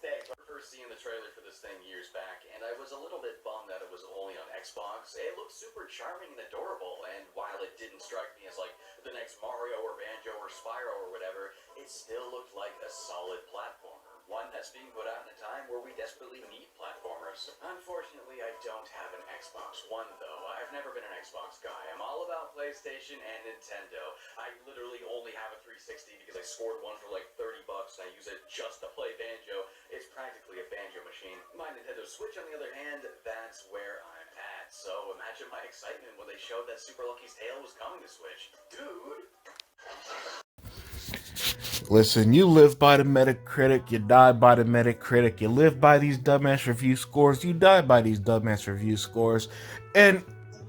Thanks. I remember seeing the trailer for this thing years back, and I was a little bit bummed that it was only on Xbox. It looked super charming and adorable, and while it didn't strike me as like the next Mario or Banjo or Spyro or whatever, it still looked like a solid platformer. One that's being put out in a time where we desperately need platformers. Unfortunately, I don't have an Xbox One, though. I've never been an Xbox guy. I'm all about PlayStation and Nintendo. I literally only have a 360 because I scored one for like $30 and I use it just to play Banjo. It's practically a Banjo machine. My Nintendo Switch, on the other hand, that's where I'm at. So imagine my excitement when they showed that Super Lucky's Tale was coming to Switch. Dude! Listen, you live by the Metacritic, you die by the Metacritic. You live by these dumbass review scores, you die by these dumbass review scores. And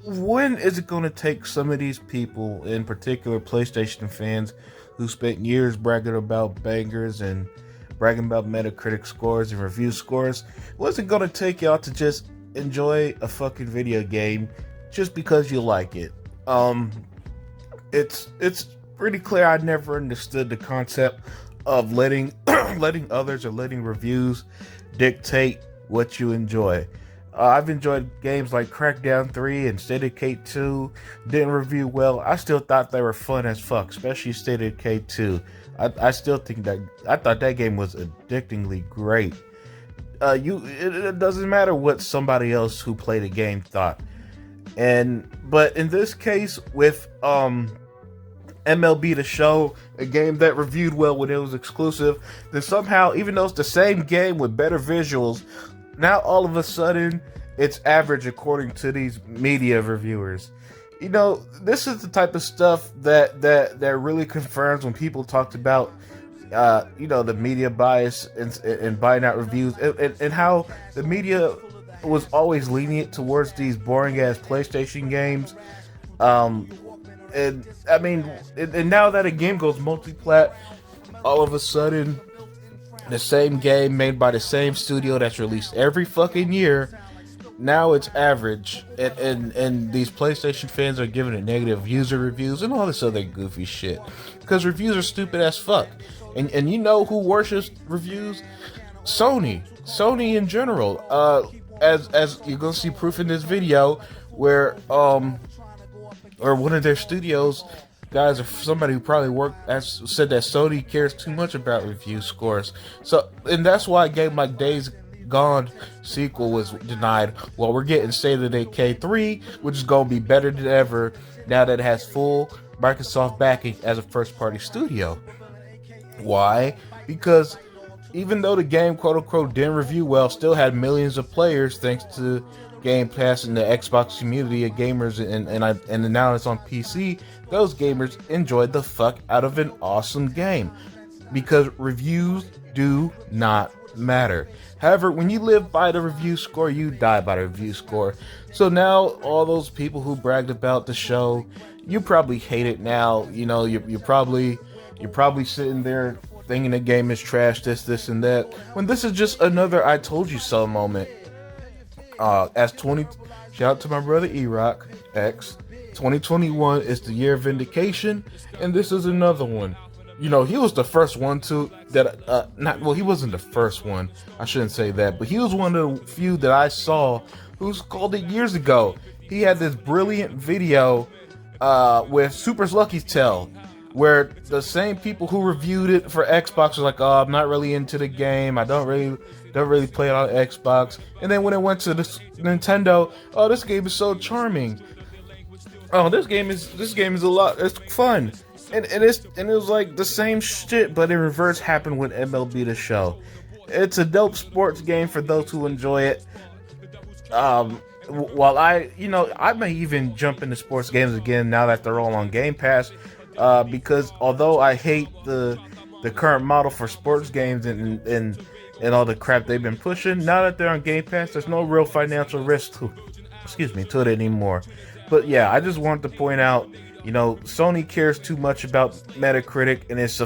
when is it going to take some of these people, in particular PlayStation fans, who spent years bragging about bangers and bragging about Metacritic scores and review scores, what's it going to take y'all to just enjoy a fucking video game just because you like it? It's pretty clear I never understood the concept of letting others or letting reviews dictate what you enjoy. I've enjoyed games like Crackdown 3 and State of Decay 2. Didn't review well. I still thought they were fun as fuck, especially State of Decay 2. I still think that I thought that game was addictingly great. It doesn't matter what somebody else who played the game thought. But in this case with MLB The Show, a game that reviewed well when it was exclusive, then somehow, even though it's the same game with better visuals, now all of a sudden it's average according to these media reviewers. You know, this is the type of stuff that really confirms when people talked about the media bias and buying out reviews and how the media was always lenient towards these boring ass PlayStation games. And I mean, and now that a game goes multi-plat, all of a sudden, the same game made by the same studio that's released every fucking year, now it's average, and these PlayStation fans are giving it negative user reviews and all this other goofy shit, because reviews are stupid as fuck. And you know who worships reviews? Sony in general. As you're gonna see proof in this video, where or one of their studios guys or somebody who probably said that Sony cares too much about review scores. So, and that's why a game like Days Gone sequel was denied. Well, we're getting State of Decay 3, which is going to be better than ever now that it has full Microsoft backing as a first-party studio. Why? Because even though the game, quote-unquote, didn't review well, still had millions of players thanks to Game Pass and the Xbox community of gamers, and now it's on PC. Those gamers enjoyed the fuck out of an awesome game because reviews do not matter. However, when you live by the review score, you die by the review score. So now all those people who bragged about the show, you probably hate it now. You know, you're probably sitting there thinking the game is trash, this and that, when this is just another I told you so moment. Shout out to my brother E-Rock X. 2021 is the year of vindication, and this is another one. You know, he was the first one he wasn't the first one, I shouldn't say that, but he was one of the few that I saw who's called it years ago. He had this brilliant video with Super Lucky's Tale, where the same people who reviewed it for Xbox was like, oh, I'm not really into the game, I don't really play it on Xbox. And then when it went to the Nintendo, oh, this game is so charming. Oh, this game is a lot. It's fun, and it was like the same shit, but in reverse happened with MLB The Show. It's a dope sports game for those who enjoy it. While I may even jump into sports games again now that they're all on Game Pass, because although I hate the current model for sports games and all the crap they've been pushing, now that they're on Game Pass, there's no real financial risk to it anymore. But yeah, I just wanted to point out, you know, Sony cares too much about Metacritic, and it's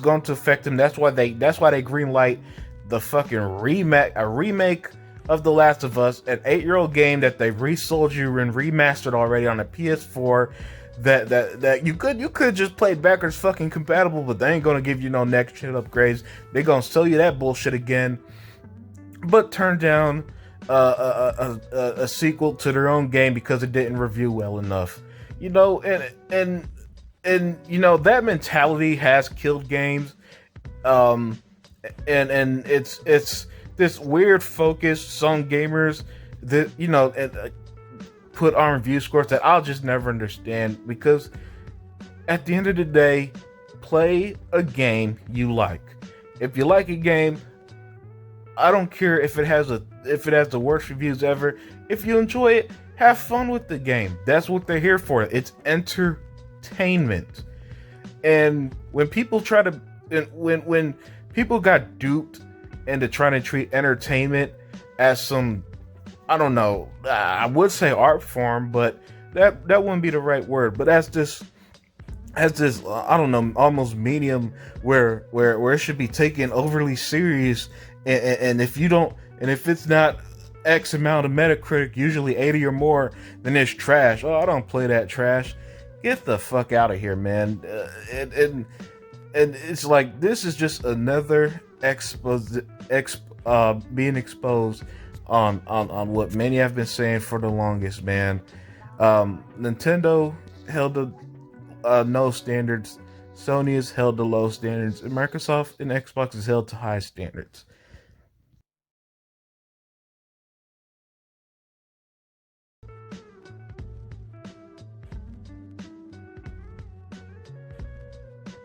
going to affect them. That's why they greenlight the fucking remake of The Last of Us, an 8-year-old game that they've resold you and remastered already on a PS4. that you could just play backwards fucking compatible, but they ain't gonna give you no next gen upgrades. They gonna sell you that bullshit again, but turn down a sequel to their own game because it didn't review well enough. You know, and you know that mentality has killed games. Um, and it's this weird focus. Some gamers that put on review scores that I'll just never understand, because at the end of the day, play a game you like. If you like a game, I don't care if it has the worst reviews ever. If you enjoy it, have fun with the game. That's what they're here for. It's entertainment. And when people try to, when people got duped into trying to treat entertainment as some, I don't know, I would say art form, but that wouldn't be the right word. But as this I don't know, almost medium where it should be taken overly serious, and if you don't, and if it's not X amount of Metacritic, usually 80 or more, then it's trash. Oh, I don't play that trash. Get the fuck out of here, man. And it's like, this is just another being exposed on what many have been saying for the longest, man. Nintendo held the no standards, Sony has held the low standards, and Microsoft and Xbox is held to high standards.